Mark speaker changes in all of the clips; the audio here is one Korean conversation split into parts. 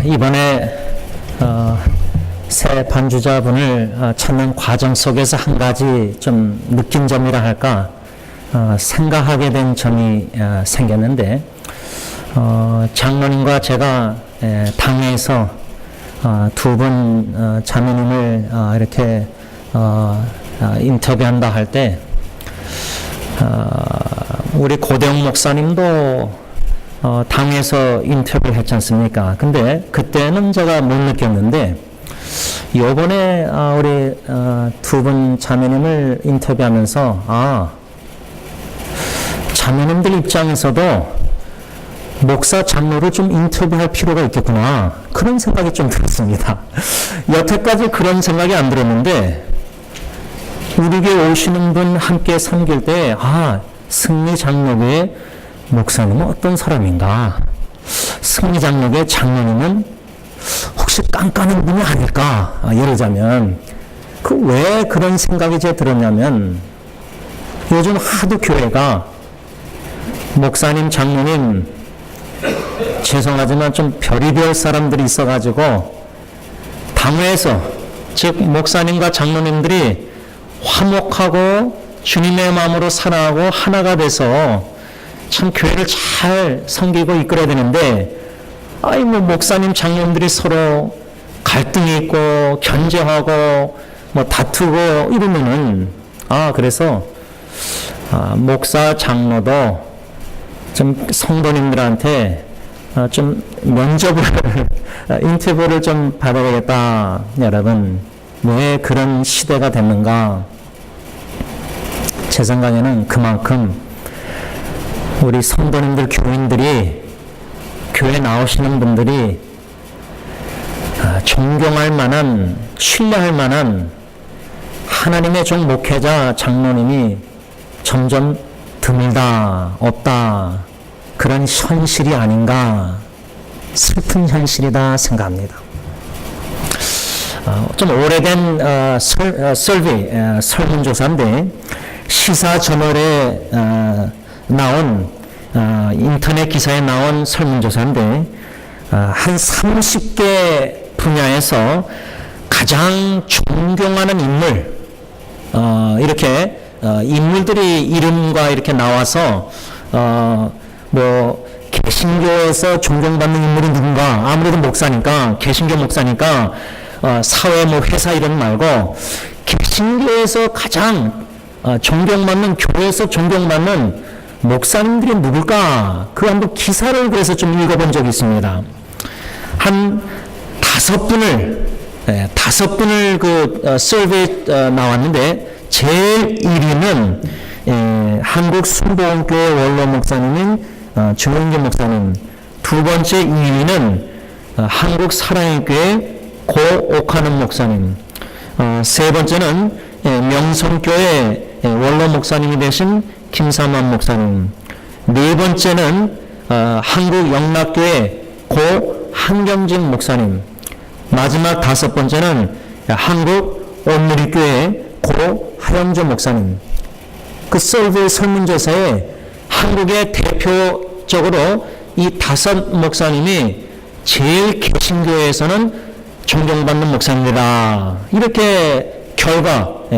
Speaker 1: 이번에 새 반주자분을 찾는 과정 속에서 한 가지 좀 느낀 점이라 할까, 생각하게 된 점이 생겼는데, 장로님과 제가 당회에서 두 분 자매님을 이렇게 인터뷰한다 할 때, 우리 고대영 목사님도 당에서 인터뷰를 했지 않습니까? 근데 그때는 제가 못 느꼈는데, 요번에 우리 두 분 자매님을 인터뷰하면서 자매님들 입장에서도 목사 장로를 좀 인터뷰할 필요가 있겠구나, 그런 생각이 좀 들었습니다. 여태까지 그런 생각이 안 들었는데, 우리 교회 오시는 분 함께 섬길 때 승리 장로교의 목사님은 어떤 사람인가, 승리 장로교의 장로님은 혹시 깐깐한 분이 아닐까, 이러자면 왜 그런 생각이 제 들었냐면, 요즘 하도 교회가 목사님 장로님 죄송하지만 좀 별의별 사람들이 있어가지고, 당회에서 즉 목사님과 장로님들이 화목하고 주님의 마음으로 살아가고 하나가 돼서 참 교회를 잘 섬기고 이끌어야 되는데, 목사님 장로님들이 서로 갈등이 있고 견제하고 다투고 이러면은, 그래서 목사 장로도 좀 성도님들한테 좀 면접을 인터뷰를 좀 받아야겠다. 여러분, 왜 그런 시대가 됐는가? 제 생각에는 그만큼 우리 성도님들, 교인들이, 교회 나오시는 분들이 존경할 만한, 신뢰할 만한 하나님의 종 목회자 장로님이 점점 드물다, 없다, 그런 현실이 아닌가, 슬픈 현실이다 생각합니다. 좀 오래된 설문조사인데, 시사저널에 나온 인터넷 기사에 나온 설문조사인데, 한 30개 분야에서 가장 존경하는 인물, 이렇게 인물들이 이름과 이렇게 나와서 개신교에서 존경받는 인물이 누군가, 아무래도 목사니까, 개신교 목사니까 사회 회사 이름 말고 개신교에서 가장 존경받는, 교회에서 존경받는 목사님들이 누굴까, 그 한번 기사를 그래서 좀 읽어본 적이 있습니다. 한 5분을 그 서베이 나왔는데, 제일 1위는 한국 순복음교회 원로 목사님인 정은교 목사님, 두 번째 2위는 한국 사랑의 교회 고옥하는 목사님, 세 번째는 명성교회 원로 목사님이 되신 김삼환 목사님, 네 번째는 한국 영락교회 고 한경진 목사님, 마지막 5번째는 한국 온누리교회 고 하영조 목사님. 그 서브의 설문조사에 한국의 대표적으로 이 5 목사님이 제일 개신교회에서는 존경받는 목사님이다, 이렇게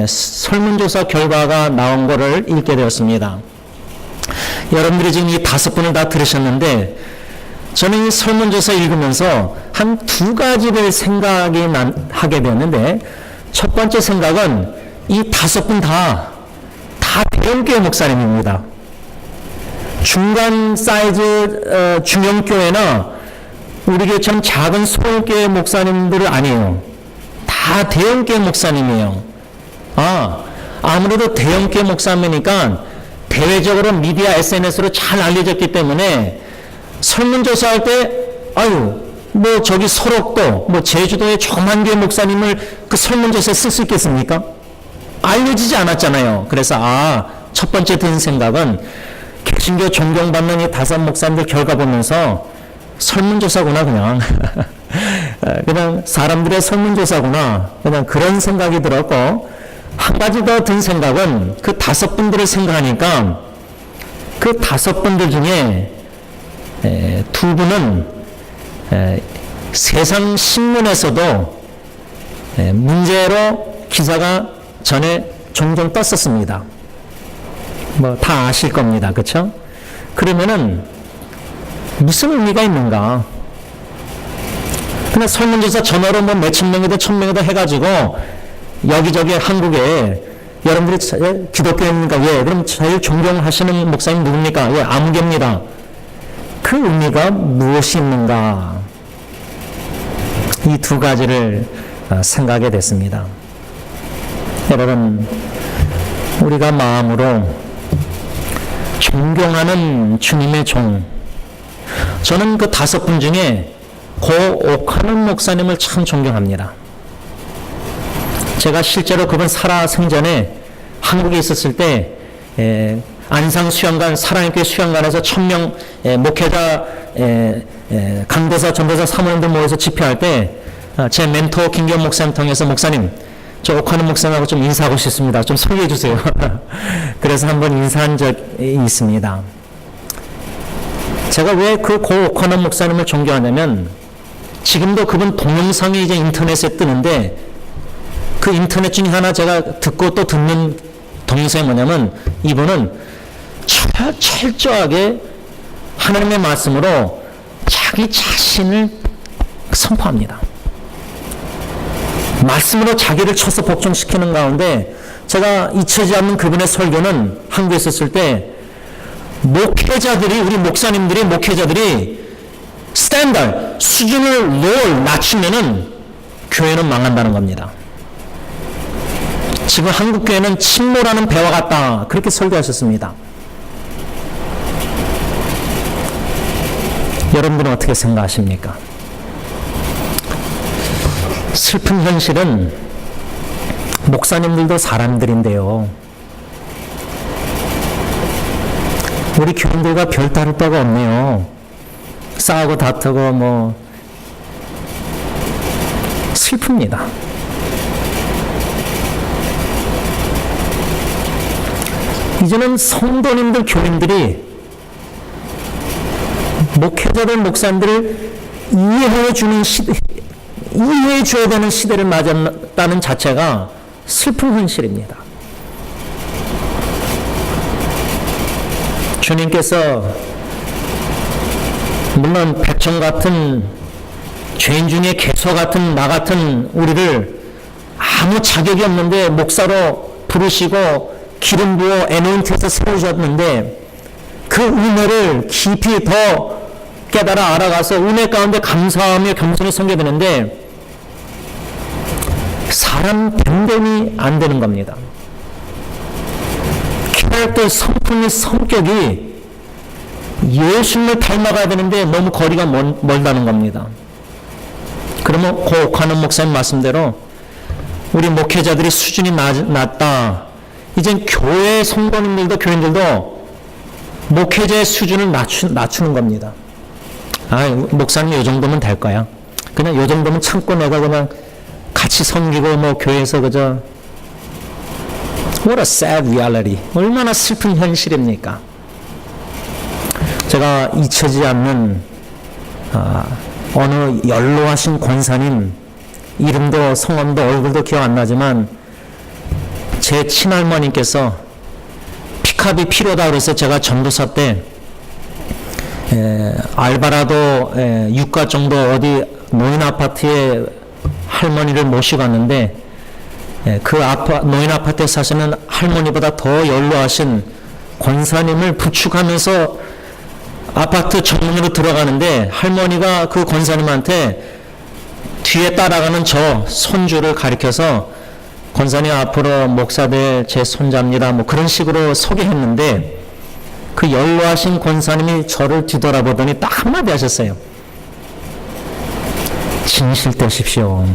Speaker 1: 설문조사 결과가 나온 거를 읽게 되었습니다. 여러분들이 지금 이 5분을 다 들으셨는데, 저는 이 설문조사 읽으면서 한 2가지를 하게 되었는데, 첫 번째 생각은 이 5분 다 대형교회 목사님입니다. 중간 사이즈 중형교회나 우리 교회처럼 작은 소형교회 목사님들은 아니에요. 다 대형교회 목사님이에요. 아무래도 대형교회 목사님이니까 대외적으로 미디어 SNS로 잘 알려졌기 때문에 설문조사할 때 저기 설옥도 제주도의 조그만 교회 목사님을 그 설문조사에 쓸 수 있겠습니까? 알려지지 않았잖아요. 그래서 첫 번째 든 생각은 개신교 존경받는 이 5 목사님들 결과 보면서 설문조사구나, 그냥 사람들의 설문조사구나, 그냥 그런 생각이 들었고, 한 가지 더 든 생각은 그 5분들을 생각하니까 그 5분들 중에 2분은 세상 신문에서도 문제로 기사가 전에 종종 떴었습니다. 뭐 다 아실 겁니다. 그렇죠? 그러면은 무슨 의미가 있는가? 그냥 설문조사 전화로 뭐 몇천 명이든 천 명이든 해가지고 여기저기 한국에 여러분들이 기독교입니까? 예. 그럼 제일 존경하시는 목사님 누굽니까? 예. 아무개입니다. 그 의미가 무엇이 있는가? 이 두 가지를 생각하게 됐습니다. 여러분, 우리가 마음으로 존경하는 주님의 종, 저는 그 5분 중에 고 옥하는 목사님을 참 존경합니다. 제가 실제로 그분 살아 생전에 한국에 있었을 때 안상 수양관, 사랑의교회 수양관에서 1000명 목회자, 강대사, 전도사, 사모님들 모여서 집회할 때 제 멘토 김기현 목사님 통해서 목사님, 저 옥하는 목사님하고 좀 인사하고 싶습니다. 좀 소개해 주세요. 그래서 한번 인사한 적이 있습니다. 제가 왜 그 고 옥하는 목사님을 존경하냐면 지금도 그분 동영상이 이제 인터넷에 뜨는데 그 인터넷 중에 하나 제가 듣고 또 듣는 동영상이 뭐냐면 이분은 철저하게 하나님의 말씀으로 자기 자신을 선포합니다. 말씀으로 자기를 쳐서 복종시키는 가운데 제가 잊혀지지 않는 그분의 설교는 한국에 있었을 때 목회자들이, 우리 목사님들이, 목회자들이 스탠다드, 수준을 낮추면은 교회는 망한다는 겁니다. 지금 한국 교회는 침몰하는 배와 같다. 그렇게 설교하셨습니다. 여러분들은 어떻게 생각하십니까? 슬픈 현실은 목사님들도 사람들인데요. 우리 교인들과 별 다를 바가 없네요. 싸우고 다투고 뭐 슬픕니다. 이제는 성도님들, 교인들이 목회자들, 목사님들을 이해해 주는 시대, 이해해 줘야 되는 시대를 맞았다는 자체가 슬픈 현실입니다. 주님께서 물론 백정 같은 죄인 중에 개소 같은 나 같은 우리를 아무 자격이 없는데 목사로 부르시고 기름 부어 애노인트해서 세우셨는데 그 은혜를 깊이 더 깨달아 알아가서 은혜 가운데 감사하며 겸손히 섬겨야 되는데 사람 변변이 안 되는 겁니다. 캐릭터, 성품의 성격이 예수님을 닮아가야 되는데 너무 거리가 멀다는 겁니다. 그러면 고옥하는 목사님 말씀대로 우리 목회자들이 수준이 낮다. 이젠 교회 성도님들도 교인들도 목회자의 수준을 낮추는 겁니다. 아, 목사님 이 정도면 될 거야. 그냥 이 정도면 참고 내가 그냥 같이 섬기고 뭐 교회에서 그저 What a sad reality. 얼마나 슬픈 현실입니까? 제가 잊혀지지 않는 어느 연로하신 권사님 이름도 성함도 얼굴도 기억 안 나지만 제 친할머니께서 픽업이 필요하다 그래서 제가 전도사 때 알바라도 유가 정도 어디 노인 아파트에 할머니를 모시고 갔는데 그 노인 아파트에 사시는 할머니보다 더 연로하신 권사님을 부축하면서 아파트 정문으로 들어가는데 할머니가 그 권사님한테 뒤에 따라가는 저 손주를 가리켜서 권사님 앞으로 목사들 제 손자입니다. 뭐 그런 식으로 소개했는데 그 연로하신 권사님이 저를 뒤돌아보더니 딱 한마디 하셨어요. 진실되십시오.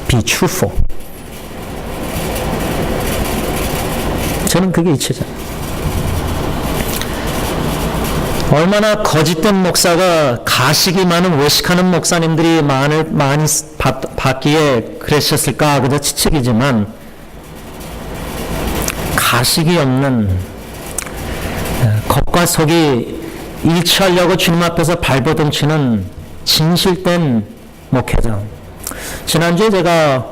Speaker 1: Be truthful. 저는 그게 잊혀져요. 얼마나 거짓된 목사가 가식이 많은 외식하는 목사님들이 많이 받기에 그러셨을까 그저 추측이지만 가식이 없는 겉과 속이 일치하려고 주님 앞에서 발버둥치는 진실된 목회자. 지난주에 제가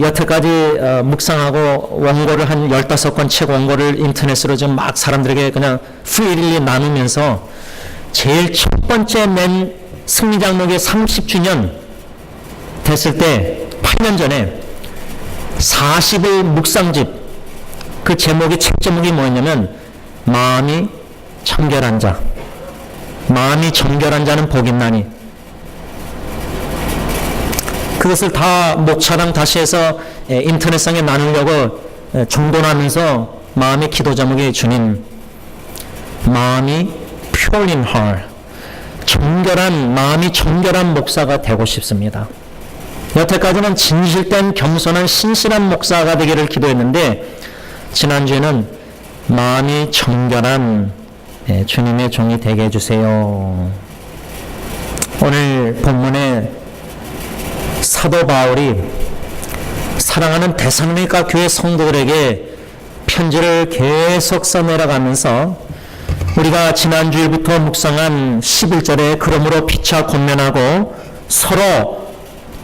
Speaker 1: 여태까지 묵상하고 원고를 한 15권 책 원고를 인터넷으로 좀 막 사람들에게 그냥 프리리 나누면서 제일 첫 번째 낸 승리장로교 30주년 됐을 때 8년 전에 40일 묵상집, 그 제목이, 책 제목이 뭐였냐면 마음이 정결한 자, 마음이 정결한 자는 복 있나니. 그것을 다 목차랑 다시 해서 인터넷상에 나누려고 정돈하면서 마음의 기도 제목이 주님, 마음이 pure in heart, 정결한, 마음이 정결한 목사가 되고 싶습니다. 여태까지는 진실된 겸손한 신실한 목사가 되기를 기도했는데, 지난주에는 마음이 정결한 주님의 종이 되게 해주세요. 오늘 본문에 사도 바울이 사랑하는 데살로니가 교회 성도들에게 편지를 계속 써내려가면서 우리가 지난주일부터 묵상한 11절에 그러므로 피차 권면하고 서로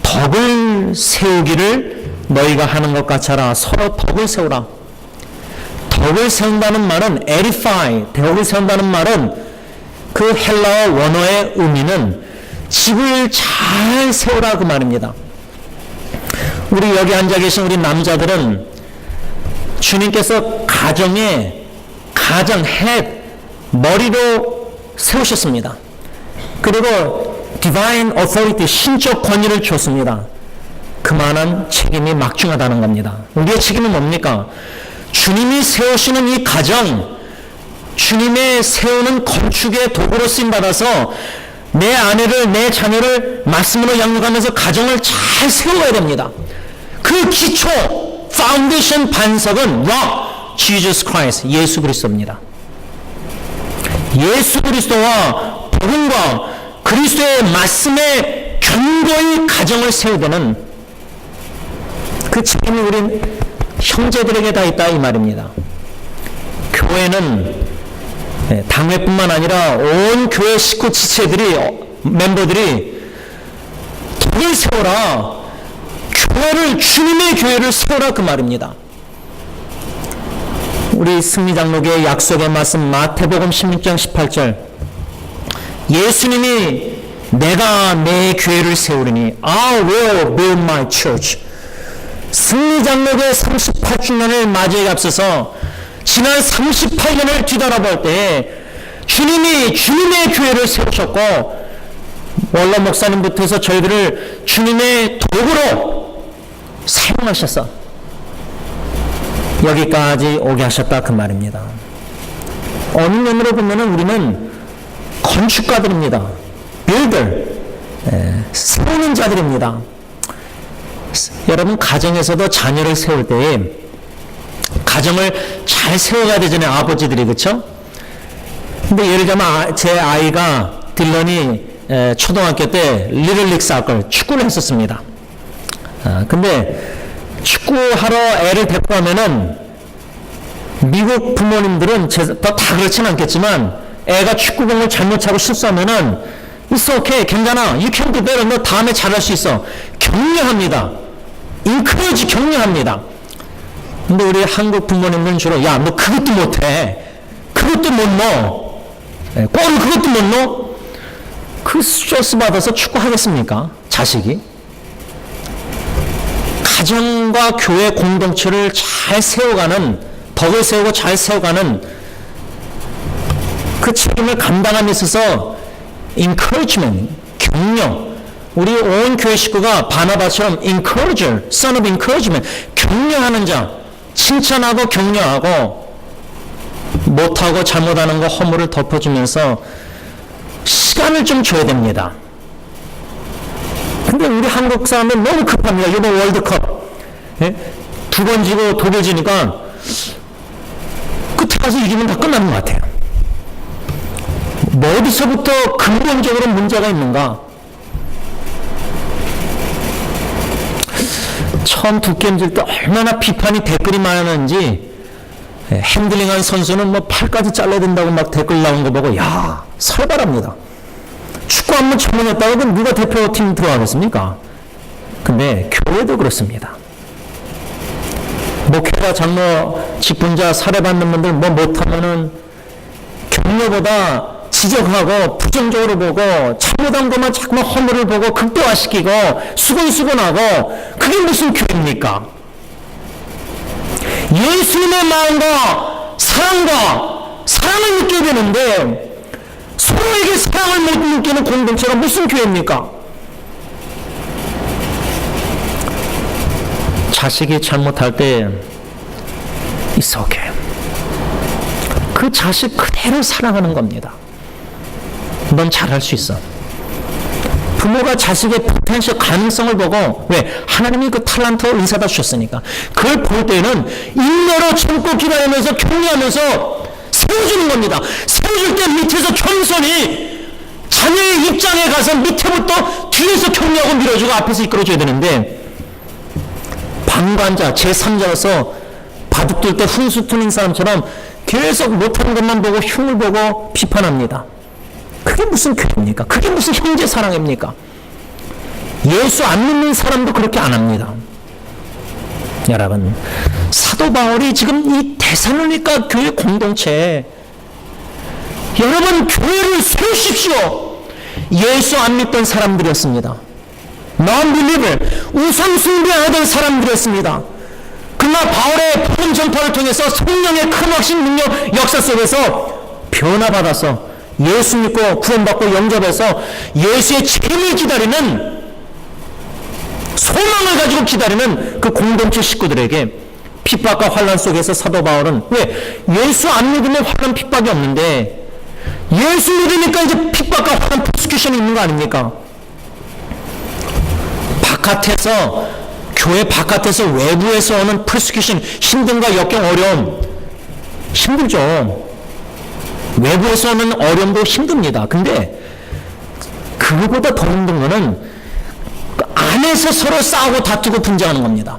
Speaker 1: 덕을 세우기를 너희가 하는 것 같아라. 서로 덕을 세우라. 덕을 세운다는 말은 edify, 덕을 세운다는 말은 그 헬라어 원어의 의미는 집을 잘 세우라 그 말입니다. 우리 여기 앉아 계신 우리 남자들은 주님께서 가정의 가장 헤드, 머리로 세우셨습니다. 그리고 divine authority, 신적 권위를 줬습니다. 그만한 책임이 막중하다는 겁니다. 우리의 책임은 뭡니까? 주님이 세우시는 이 가정, 주님의 세우는 건축의 도구로 쓰임받아서 내 아내를, 내 자녀를 말씀으로 양육하면서 가정을 잘 세워야 됩니다. 그 기초, 파운데이션 반석은 Rock, Jesus Christ, 예수 그리스도입니다. 예수 그리스도와 복음과 그리스도의 말씀에 견고히 가정을 세우되는 그 책임이 우린 형제들에게 다 있다 이 말입니다. 교회는 당회뿐만 아니라 온 교회 식구 지체들이, 멤버들이 덕을 세워라, 교회를, 주님의 교회를 세워라 그 말입니다. 우리 승리장로교의 약속의 말씀 마태복음 16장 18절, 예수님이 내가 내 교회를 세우리니 I will build my church. 승리장로교의 38주년을 맞이에 앞서서 지난 38년을 뒤돌아볼 때 주님이 주님의 교회를 세우셨고, 원로 목사님부터 해서 저희들을 주님의 도구로 사용하셔서 여기까지 오게 하셨다 그 말입니다. 어느 면으로 보면 우리는 건축가들입니다. builder, 세우는 자들입니다. 여러분, 가정에서도 자녀를 세울 때에 가정을 잘 세워가야 되잖아요. 아버지들이, 그렇죠? 근데 예를 들면 제 아이가 딜런이 초등학교 때 리틀릭 사클 축구를 했었습니다. 근데 축구하러 애를 데리고 가면은 미국 부모님들은 다 그렇진 않겠지만 애가 축구공을 잘못 차고 실수하면은 It's okay, 괜찮아, you can do better, 너 다음에 잘할 수 있어, 격려합니다. encourage, 격려합니다. 근데 우리 한국 부모님들은 주로 야, 너 그것도 못해, 그것도 못 넣어, 골을 그것도 못 넣어, 그 스트레스 받아서 축구하겠습니까? 자식이. 가정과 교회 공동체를 잘 세워가는, 덕을 세우고 잘 세워가는 그 책임을 감당함에 있어서 encouragement, 격려, 우리 온 교회 식구가 바나바처럼 encourager, son of encouragement, 격려하는 자, 칭찬하고 격려하고 못하고 잘못하는 거 허물을 덮어주면서 시간을 좀 줘야 됩니다. 근데 우리 한국 사람은 너무 급합니다. 이번 월드컵 2번 지고 독일 지니까 끝에 가서 이기면 다 끝나는 것 같아요. 뭐 어디서부터 근본적으로 문제가 있는가? 처음 두 게임 질 때 얼마나 비판이, 댓글이 많았는지, 핸들링한 선수는 뭐 팔까지 잘라야 된다고 막 댓글 나온 거 보고 야, 살벌합니다. 축구 축구 한번 전문했다고 그럼 누가 대표팀 들어가겠습니까? 근데 교회도 그렇습니다. 목회자, 장로, 직분자, 사례받는 분들 뭐 못하면은 격려보다 지적하고 부정적으로 보고 잘못한 것만 자꾸만 허물을 보고 극대화시키고 수근수근하고 그게 무슨 교회입니까? 예수님의 마음과 사랑을 느껴야 되는데 서로에게 사랑을 못 느끼는 공동체가 무슨 교회입니까? 자식이 잘못할 때 It's okay. 그 자식 그대로 사랑하는 겁니다. 넌 잘할 수 있어. 부모가 자식의 포텐셜 가능성을 보고 왜? 하나님이 그 탤런트 은사다 주셨으니까 그걸 볼 때는 인내로 참고 기다리면서 격려하면서 세워주는 겁니다. 세워줄 때 밑에서 겸손히 자녀의 입장에 가서 밑에부터 뒤에서 격려하고 밀어주고 앞에서 이끌어줘야 되는데 방관자, 제3자로서 바둑 둘 때 훈수 투는 사람처럼 계속 못하는 것만 보고 흉을 보고 비판합니다. 그게 무슨 교회입니까? 그게 무슨 형제 사랑입니까? 예수 안 믿는 사람도 그렇게 안 합니다. 여러분, 사도 바울이 지금 이 데살로니가 교회 공동체에 여러분 교회를 세우십시오. 예수 안 믿던 사람들이었습니다. non-believer, 우상 숭배하던 사람들이었습니다. 그러나 바울의 복음 전파를 통해서 성령의 큰 확신 능력 역사 속에서 변화받아서 예수 믿고 구원받고 영접해서 예수의 재림을 기다리는 소망을 가지고 기다리는 그 공동체 식구들에게 핍박과 환난 속에서 사도 바울은 왜? 예수 안 믿으면 환난 핍박이 없는데 예수 믿으니까 이제 핍박과 환난 퍼스큐션이 있는 거 아닙니까? 바깥에서 교회 바깥에서 외부에서 오는 퍼스큐션 힘듦과 역경 어려움 힘들죠. 외부에서 오는 어려움도 힘듭니다. 근데 그거보다 더 힘든 거는 그 안에서 서로 싸우고 다투고 분쟁하는 겁니다.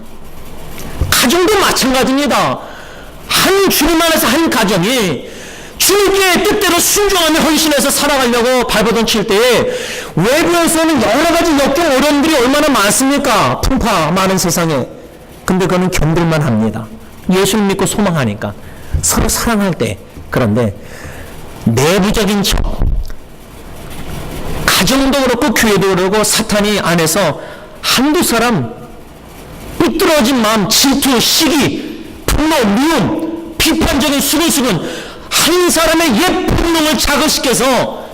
Speaker 1: 가정도 마찬가지입니다. 한 주님 안에서 한 가정이 주님의 뜻대로 순종하며 헌신해서 살아가려고 발버둥 칠 때에 외부에서는 여러 가지 역경 어려움들이 얼마나 많습니까? 풍파 많은 세상에. 근데 그거는 견딜만 합니다. 예수를 믿고 소망하니까 서로 사랑할 때. 그런데 내부적인 적, 가정도 그렇고 교회도 그렇고 사탄이 안에서 한두 사람 삐뚤어진 마음, 질투, 시기, 분노, 미움, 비판적인 수근수근 한 사람의 옛 본능을 자극시켜서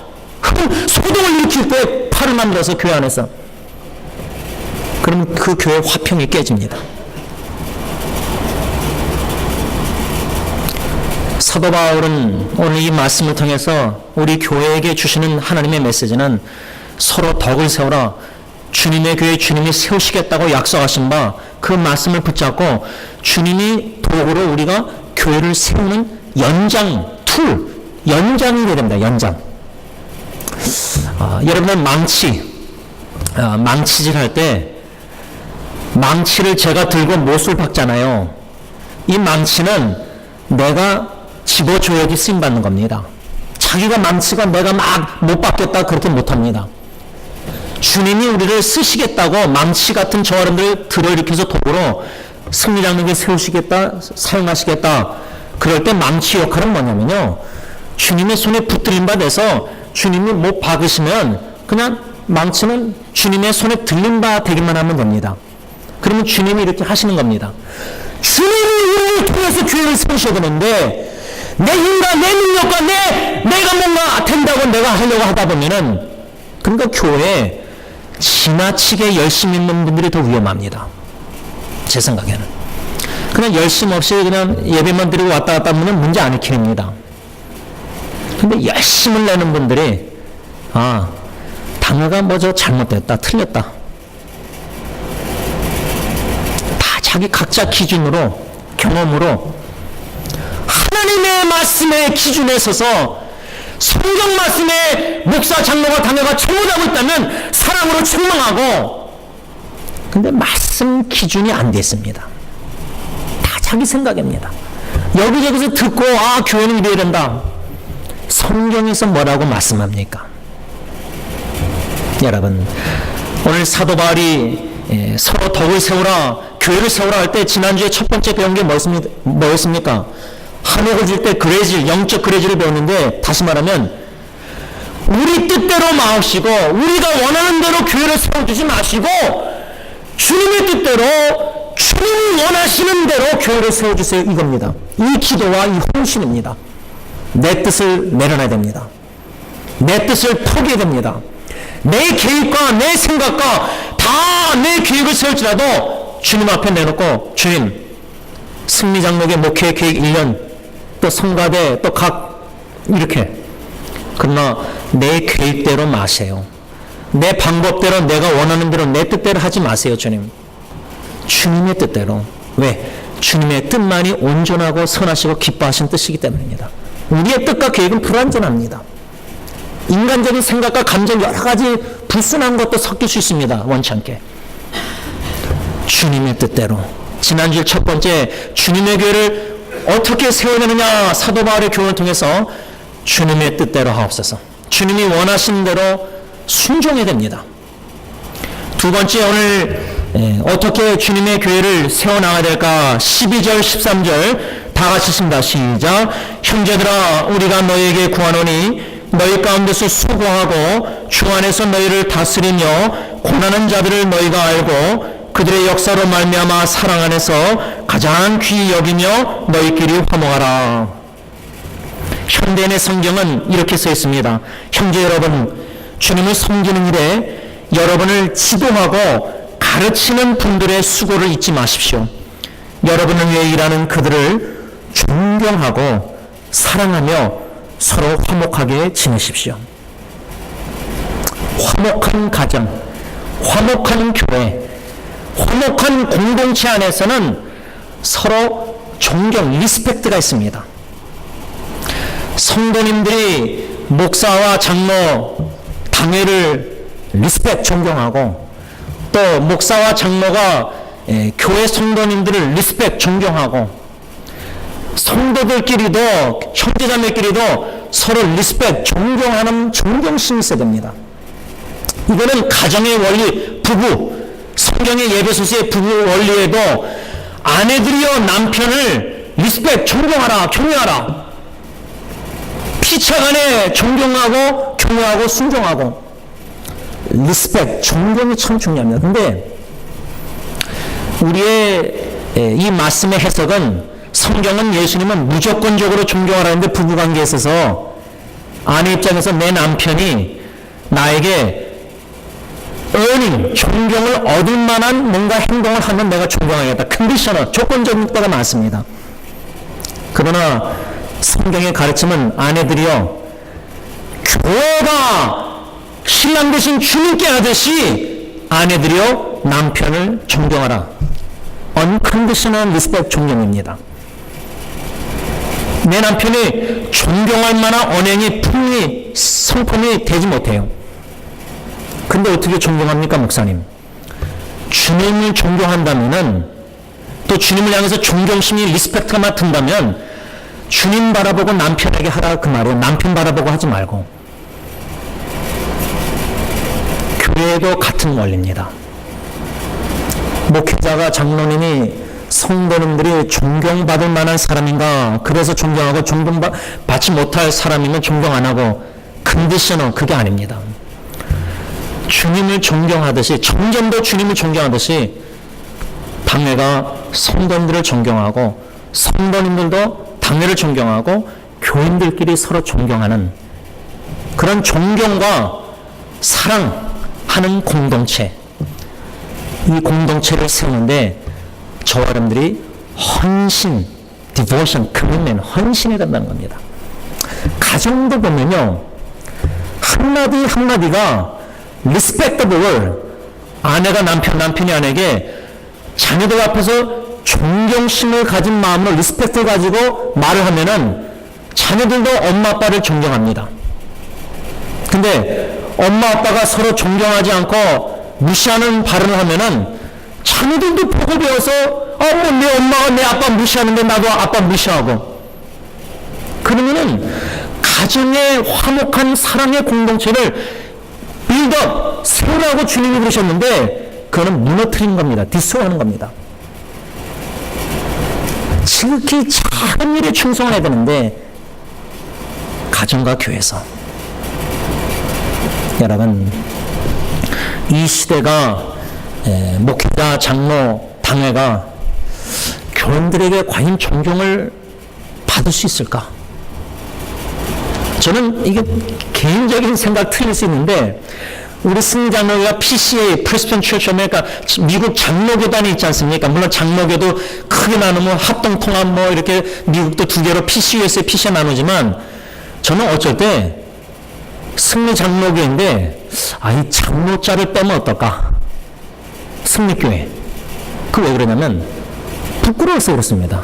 Speaker 1: 소동을 일으킬 때 팔을 만들어서 교회 안에서 그러면 그 교회 화평이 깨집니다. 사도 바울은 오늘 이 말씀을 통해서 우리 교회에게 주시는 하나님의 메시지는 서로 덕을 세우라 주님의 교회 주님이 세우시겠다고 약속하신 바 그 말씀을 붙잡고 주님이 도구로 우리가 교회를 세우는 연장, 연장이 되야 됩니다. 연장. 여러분은 망치질 할 때 망치를 제가 들고 못을 박잖아요. 이 망치는 내가 집어줘야지 쓰임받는 겁니다. 자기가 망치가 내가 막 못 박겠다 그렇게 못합니다. 주님이 우리를 쓰시겠다고 망치 같은 저 사람들을 들어일으켜서 도구로 승리장에게 세우시겠다, 사용하시겠다. 그럴 때 망치 역할은 뭐냐면요. 주님의 손에 붙들림 바 돼서 주님이 못 박으시면 그냥 망치는 주님의 손에 들림 바 되기만 하면 됩니다. 그러면 주님이 이렇게 하시는 겁니다. 주님이 우리를 통해서 교회를 세우셔야 되는데 내 힘과 내 능력과 내가 뭔가 된다고 내가 하려고 하다 보면은 그러니까 교회에 지나치게 열심히 있는 분들이 더 위험합니다. 제 생각에는. 그냥 열심 없이 그냥 예배만 드리고 왔다 갔다 하면 문제 안 일으킵니다. 근데 열심을 내는 분들이 당회가 저 잘못됐다 틀렸다 다 자기 각자 기준으로 경험으로 하나님의 말씀의 기준에 서서 성경 말씀에 목사 장로가 당회가 잘못하고 있다면 사랑으로 책망하고 근데 말씀 기준이 안 됐습니다. 다 자기 생각입니다. 여기저기서 듣고 교회는 이래야 된다. 성경에서 뭐라고 말씀합니까? 여러분, 오늘 사도 바울이 서로 덕을 세우라, 교회를 세우라 할 때 지난주에 첫 번째 배운 게 뭐였습니까? 한옥을 질 때 그레질, 영적 그레질을 배웠는데, 다시 말하면 우리 뜻대로 마옵시고 우리가 원하는 대로 교회를 세워주지 마시고 주님의 뜻대로 주님이 원하시는 대로 교회를 세워주세요, 이겁니다. 이 기도와 이 헌신입니다. 내 뜻을 내려놔야 됩니다. 내 뜻을 포기해야 됩니다. 내 계획과 내 생각과 다 내 계획을 세울지라도 주님 앞에 내놓고, 주님, 승리장로의 목회 계획 1년, 또 성가대, 또 각 이렇게, 그러나 내 계획대로 마세요. 내 방법대로, 내가 원하는 대로, 내 뜻대로 하지 마세요, 주님. 주님의 뜻대로. 왜? 주님의 뜻만이 온전하고 선하시고 기뻐하신 뜻이기 때문입니다. 우리의 뜻과 계획은 불완전합니다. 인간적인 생각과 감정 여러 가지 불순한 것도 섞일 수 있습니다. 원치 않게. 주님의 뜻대로. 지난주 첫 번째, 주님의 교회를 어떻게 세워내느냐, 사도 바울의 교훈을 통해서 주님의 뜻대로 하옵소서. 주님이 원하시는 대로 순종해야 됩니다. 두 번째, 오늘 어떻게 주님의 교회를 세워나가야 될까? 12절 13절 다 같이 읽습니다. 시작. 형제들아, 우리가 너희에게 구하노니 너희 가운데서 수고하고 주 안에서 너희를 다스리며 고난하는 자들을 너희가 알고 그들의 역사로 말미암아 사랑 안에서 가장 귀히 여기며 너희끼리 화목하라. 현대인의 성경은 이렇게 써 있습니다. 형제 여러분, 주님을 섬기는 일에 여러분을 지도하고 가르치는 분들의 수고를 잊지 마십시오. 여러분을 위해 일하는 그들을 존경하고 사랑하며 서로 화목하게 지내십시오. 화목한 가정, 화목한 교회, 화목한 공동체 안에서는 서로 존경, 리스펙트가 있습니다. 성도님들이 목사와 장로, 당회를 리스펙트, 존경하고, 또 목사와 장로가 교회 성도님들을 리스펙트, 존경하고, 성도들끼리도, 형제자매끼리도 서로 리스펙트, 존경하는 존경심이 있어야 됩니다. 이거는 가정의 원리, 부부, 성경의 예배소서의 부부 원리에도 아내들이여 남편을 리스펙트, 존경하라, 경외하라. 피차간에 존경하고 경외하고 순종하고, 리스펙트, 존경이 참 중요합니다. 근데 우리의 이 말씀의 해석은, 성경은 예수님은 무조건적으로 존경하라는데 부부관계에 있어서 아내 입장에서 내 남편이 나에게 존경을 얻을 만한 뭔가 행동을 하면 내가 존경하겠다. 컨디셔널, 조건적인 때가 많습니다. 그러나 성경의 가르침은 아내들이요, 교회가 신랑 되신 주님께 하듯이 아내들이요, 남편을 존경하라. unconditional respect, 존경입니다. 내 남편이 존경할 만한 언행이 품이, 성품이 되지 못해요. 근데 어떻게 존경합니까, 목사님? 주님을 존경한다면은, 또 주님을 향해서 존경심이, 리스펙트가 든다면 주님 바라보고 남편에게 하라, 그 말이에요. 남편 바라보고 하지 말고. 교회도 같은 원리입니다. 목회자가, 장로님이, 성도님들이 존경받을 만한 사람인가, 그래서 존경하고, 존경받지 못할 사람이면 존경 안 하고, 컨디셔너, 그게 아닙니다. 주님을 존경하듯이, 점점 주님을 존경하듯이 당회가 성도님들을 존경하고, 성도님들도 당회를 존경하고, 교인들끼리 서로 존경하는 그런 존경과 사랑하는 공동체, 이 공동체를 세우는데 저와 여러분들이 헌신, 디보션, 커밋먼트, 헌신해야 된다는 겁니다. 가정도 보면요, 한마디 한마디가 respectable, 아내가 남편이 아내에게 자녀들 앞에서 존경심을 가진 마음으로 리스펙트를 가지고 말을 하면은 자녀들도 엄마 아빠를 존경합니다. 근데 엄마 아빠가 서로 존경하지 않고 무시하는 발언을 하면은 자녀들도 보고 배워서 내 엄마가 내 아빠 무시하는데 나도 아빠 무시하고, 그러면은 가정의 화목한 사랑의 공동체를 빌드업, 세우라고 주님이 그러셨는데 그거는 무너뜨리는 겁니다. 디스하는 겁니다. 지극히 작은 일에 충성해야 되는데 가정과 교회에서 여러분 이 시대가 목회자, 장로, 당회가 교인들에게 과연 존경을 받을 수 있을까? 저는 이게 개인적인 생각 틀릴 수 있는데 우리 승장로가 PCA, 프레스비테리안 처치 아메리카, 미국 장로교단이 있지 않습니까? 물론 장로교도 크게 나누면 합동통합 뭐 이렇게 미국도 두 개로 PCUS에 PCA 나누지만 저는 어쩔 때 승리 장로교인데 이 장로자를 빼면 어떨까? 승리교회. 그 왜 그러냐면 부끄러워서 그렇습니다.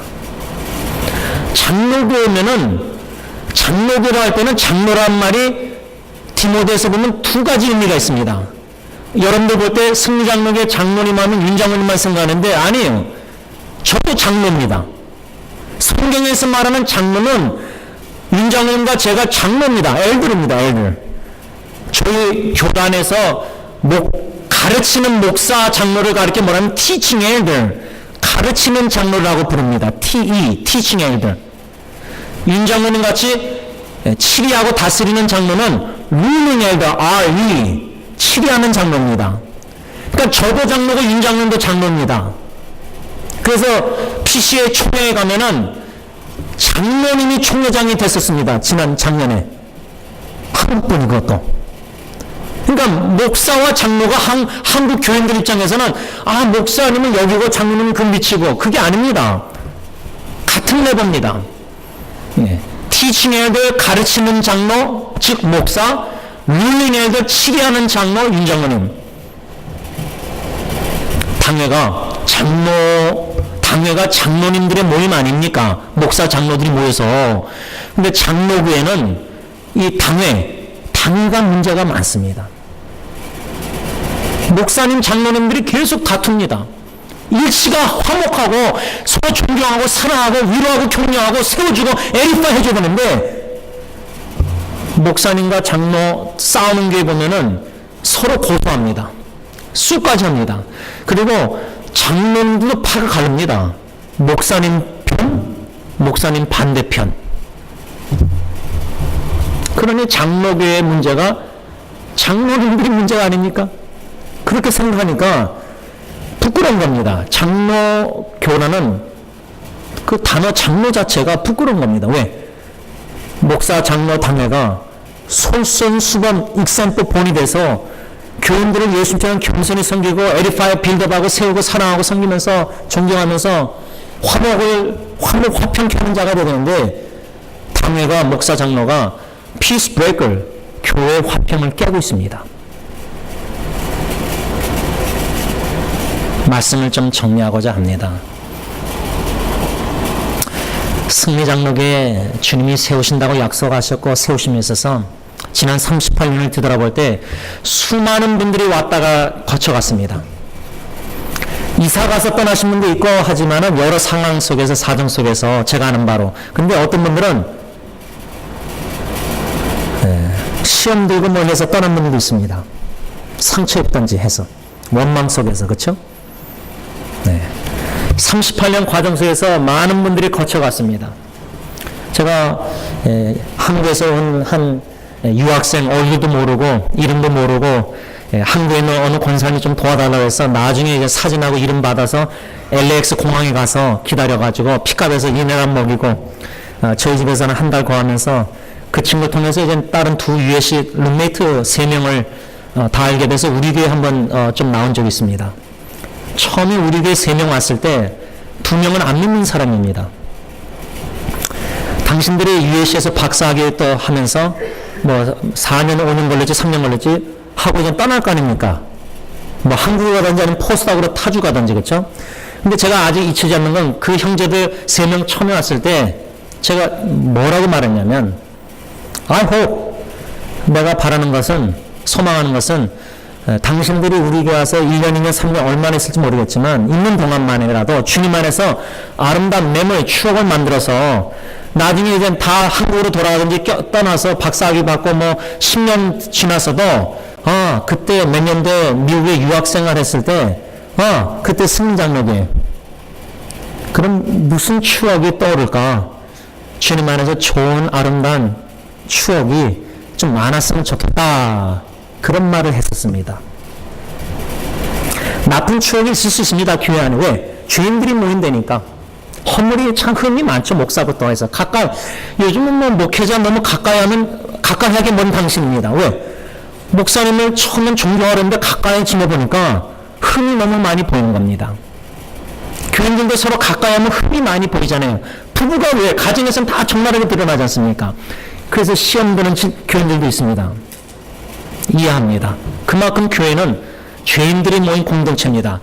Speaker 1: 장로교면은 장로교라 할 때는 장로란 말이 디모데에서 보면 두 가지 의미가 있습니다. 여러분들 볼 때 승리장로교의 장로님 하면 윤장로님만 생각하는데 아니에요. 저도 장로입니다. 성경에서 말하는 장로는 윤장로님과 제가 장로입니다. 엘들입니다. 엘들. 저희 교단에서 가르치는 목사 장로를 가르쳐 뭐라면 teaching elder, 가르치는 장로라고 부릅니다. TE, teaching elder. 윤장로님 같이 치리하고 다스리는 장로는 ruling elder, RE, 치리하는 장로입니다. 그러니까 저도 장로고 윤장로님도 장로입니다. 그래서 PCA 총회에 가면은 장로님이 총회장이 됐었습니다. 작년에. 한국분이 그것도. 그러니까 목사와 장로가 한국 교인들 입장에서는 목사님은 여기고 장로님은 그 밑이고 그게 아닙니다. 같은 레벨입니다. 티칭 엘더 가르치는 장로 즉 목사, 룰링 엘더 치리하는 장로 윤장로님. 당회가 장로님들의 모임 아닙니까? 목사 장로들이 모여서. 근데 장로교회는 이 당회가 문제가 많습니다. 목사님, 장로님들이 계속 다툽니다. 일치가 화목하고 서로 존경하고 사랑하고 위로하고 격려하고 세워주고 에리파 해줘야 되는데 목사님과 장로 싸우는 게 보면은 서로 고소합니다. 수까지 합니다. 그리고 장로님들도 팔을 가릅니다. 목사님 편, 목사님 반대편. 그러니 장로교의 문제가 장로님들이 문제가 아닙니까? 그렇게 생각하니까 부끄러운 겁니다. 장로교라는 그 단어 장로 자체가 부끄러운 겁니다. 왜? 목사, 장로, 당회가 솔선수범, 익산법 본이 돼서 교인들을 예수님처럼 겸손히 섬기고 에디파이 빌드업하고 세우고 사랑하고 섬기면서 존경하면서 화평케 하는 자가 되는데 당회가 목사, 장로가 피스 브레이커, 교회의 화평을 깨고 있습니다. 말씀을 좀 정리하고자 합니다. 승리장로교에 주님이 세우신다고 약속하셨고 세우심에 있어서 지난 38년을 뒤돌아볼 때 수많은 분들이 왔다가 거쳐갔습니다. 이사가서 떠나신 분도 있고 하지만은 여러 상황 속에서 사정 속에서 제가 아는 바로. 근데 어떤 분들은 시험 들고 뭐 해서 떠난 분들도 있습니다. 상처 입던지 해서 원망 속에서. 그렇죠? 38년 과정 속에서 많은 분들이 거쳐갔습니다. 제가 한국에서 온 한 유학생 얼굴도 모르고 이름도 모르고 한국에 있는 어느 권사님이 좀 도와달라고 해서 나중에 이제 사진하고 이름 받아서 LAX 공항에 가서 기다려가지고 픽업해서 이내람 먹이고 저희 집에서는 한 달 거하면서 그 친구 통해서 이제 다른 두 USC 룸메이트 3명을 다 알게 돼서 우리 교회 한번 좀 나온 적이 있습니다. 처음에 우리 교회 3명 왔을 때 2명은 안 믿는 사람입니다. 당신들이 USC에서 박사학위 또 하면서 뭐 4년 5년 걸렸지 3년 걸렸지 하고 이제 떠날 거 아닙니까? 뭐 한국에 가든지 아니면 포스닥으로 타주 가든지. 그렇죠? 근데 제가 아직 잊히지 않는 건 그 형제들 3명 처음에 왔을 때 제가 뭐라고 말했냐면 I hope, 내가 바라는 것은, 소망하는 것은 당신들이 우리 교회 와서 1년, 2년, 3년 얼마나 있을지 모르겠지만 있는 동안만이라도 주님 안에서 아름다운 메모리, 추억을 만들어서 나중에 이제 다 한국으로 돌아가든지 떠나서 박사학위 받고 뭐 10년 지나서도 그때 몇 년도에 미국에 유학생활 했을 때, 그때 승장로교회. 그럼 무슨 추억이 떠오를까? 주님 안에서 좋은 아름다운 추억이 좀 많았으면 좋겠다. 그런 말을 했었습니다. 나쁜 추억이 있을 수 있습니다. 교회 안에. 왜? 죄인들이 모인다니까. 허물이 참 흠이 많죠. 목사부터 해서. 요즘은 뭐 목회자 너무 가까이 하게 먼 당신입니다. 왜? 목사님을 처음엔 존경하려는데 가까이 지내보니까 흠이 너무 많이 보이는 겁니다. 교인들도 서로 가까이 하면 흠이 많이 보이잖아요. 부부가 왜? 가정에서는 다 적나라하게 드러나지 않습니까? 그래서 시험 드는 교인들도 있습니다. 이해합니다. 그만큼 교회는 죄인들이 모인 공동체입니다.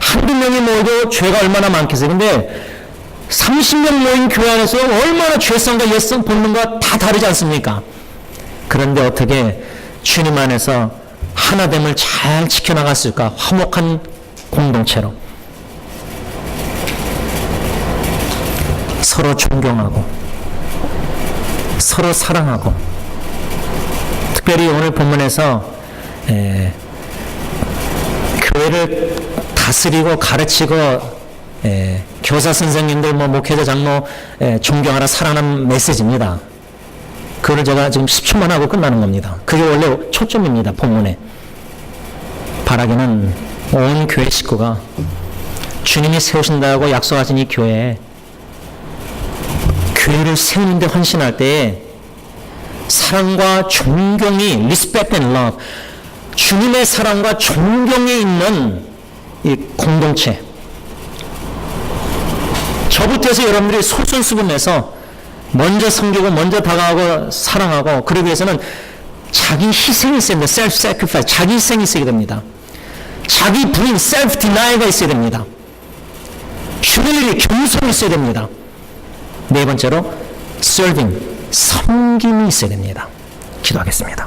Speaker 1: 한두 명이 모여도 죄가 얼마나 많겠어요. 근데 30명 모인 교회 안에서 얼마나 죄성과 예성 본능과 다 다르지 않습니까? 그런데 어떻게 주님 안에서 하나됨을 잘 지켜나갔을까? 화목한 공동체로 서로 존경하고 서로 사랑하고, 특별히 오늘 본문에서 교회를 다스리고 가르치고 교사 선생님들, 목회자 장로 존경하라, 사랑하는 메시지입니다. 그걸 제가 지금 10초만 하고 끝나는 겁니다. 그게 원래 초점입니다. 본문에. 바라기는 온 교회 식구가 주님이 세우신다고 약속하신 이 교회를 세우는데 헌신할 때에 사랑과 존경이, respect and love, 주님의 사랑과 존경이 있는 이 공동체, 저부터 해서 여러분들이 솔선수범해서 먼저 섬기고 먼저 다가가고 사랑하고, 그러기 위해서는 자기 희생이 있어야 됩니다. self-sacrifice, 자기 희생이 있어야 됩니다. 자기 부인, self-denial가 있어야 됩니다. humility, 겸손이 있어야 됩니다. 네 번째로 serving, 섬김이 있어야 됩니다. 기도하겠습니다.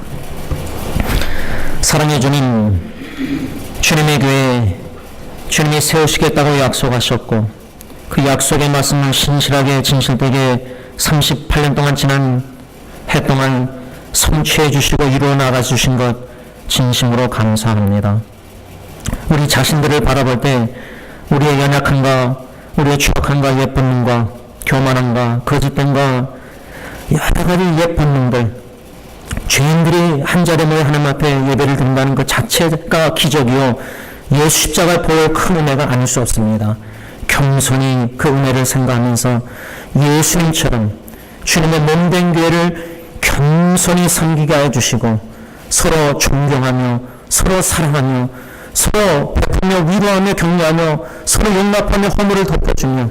Speaker 1: 사랑해 주님, 주님의 교회 주님이 세우시겠다고 약속하셨고 그 약속의 말씀을 신실하게 진실되게 38년 동안 지난 해 동안 성취해 주시고 이루어 나가 주신 것 진심으로 감사합니다. 우리 자신들을 바라볼 때 우리의 연약함과 우리의 추악함과 옛 본능과 교만함과 거짓됨과 여러 가지 옛 본능들, 죄인들이 한자리에 모여 하나님 앞에 예배를 드린다는 것 자체가 기적이요 예수 십자가의 보혈 큰 은혜가 아닐 수 없습니다. 겸손히 그 은혜를 생각하면서 예수님처럼 주님의 몸된 교회를 겸손히 섬기게 해주시고 서로 존경하며 서로 사랑하며 서로 베풀며 위로하며 격려하며 서로 용납하며 허물을 덮어주며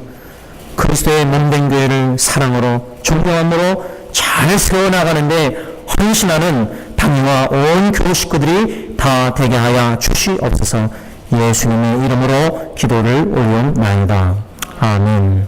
Speaker 1: 그리스도의 몸된 교회를 사랑으로 존경함으로 잘 세워나가는데 헌신하는 당회와 온 교회 식구들이 다 되게 하여 주시옵소서. 예수님의 이름으로 기도를 올려옵나이다. 아멘.